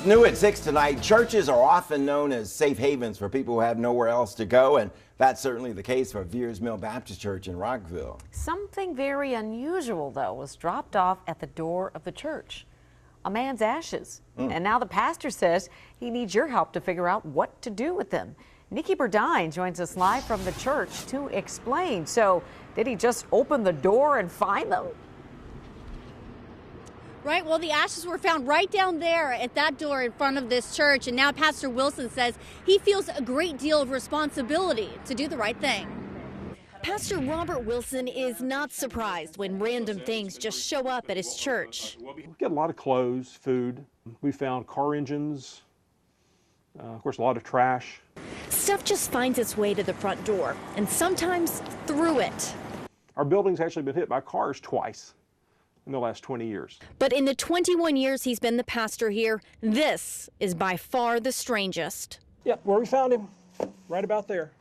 New at 6 tonight, churches are often known as safe havens for people who have nowhere else to go, and that's certainly the case for Veers Mill Baptist Church in Rockville. Something very unusual, though, was dropped off at the door of the church. A man's ashes. And now the pastor says he needs your help to figure out what to do with them. Nikki Burdine joins us live from the church to explain. So, did he just open the door and find them? Right, well, the ashes were found right down there at that door in front of this church, and now Pastor Wilson says he feels a great deal of responsibility to do the right thing. Pastor Robert Wilson is not surprised when random things just show up at his church. We get a lot of clothes, food. We found car engines, of course, a lot of trash. Stuff just finds its way to the front door, and sometimes through it. Our building's actually been hit by cars twice in the last 20 years. But in the 21 years he's been the pastor here, this is by far the strangest. Yep, where we found him, right about there.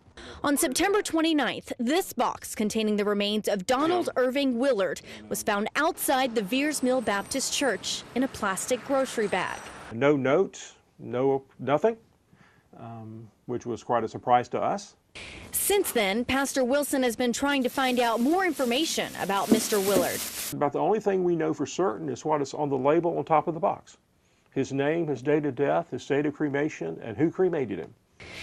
On September 29th, this box containing the remains of Donald Irving Willard was found outside the Veers Mill Baptist Church in a plastic grocery bag. No note, nothing, which was quite a surprise to us. Since then, Pastor Wilson has been trying to find out more information about Mr. Willard. About the only thing we know for certain is what is on the label on top of the box. His name, his date of death, his date of cremation, and who cremated him.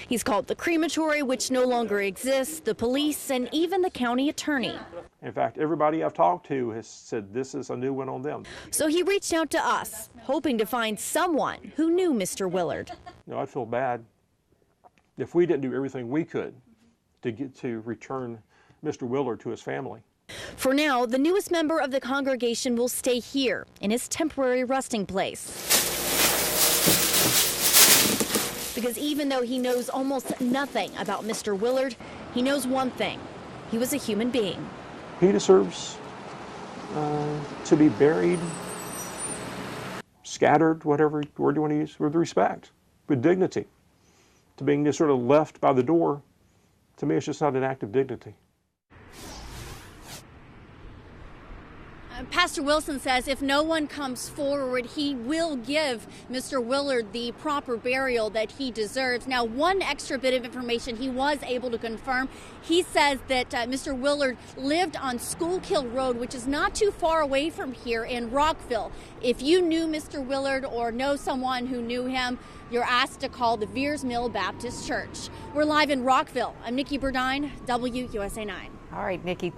He's called the crematory, which no longer exists, the police, and even the county attorney. In fact, everybody I've talked to has said this is a new one on them. So he reached out to us, hoping to find someone who knew Mr. Willard. You know, I'd feel bad if we didn't do everything we could to return Mr. Willard to his family. For now, the newest member of the congregation will stay here in his temporary resting place. Because even though he knows almost nothing about Mr. Willard, he knows one thing: he was a human being. He deserves to be buried, scattered, whatever word you want to use, with respect, with dignity. To being just sort of left by the door, to me, it's just not an act of dignity. Pastor Wilson says if no one comes forward, he will give Mr. Willard the proper burial that he deserves. Now, one extra bit of information he was able to confirm. He says that Mr. Willard lived on Schuylkill Road, which is not too far away from here in Rockville. If you knew Mr. Willard or know someone who knew him, you're asked to call the Veers Mill Baptist Church. We're live in Rockville. I'm Nikki Burdine, WUSA 9. All right, Nikki.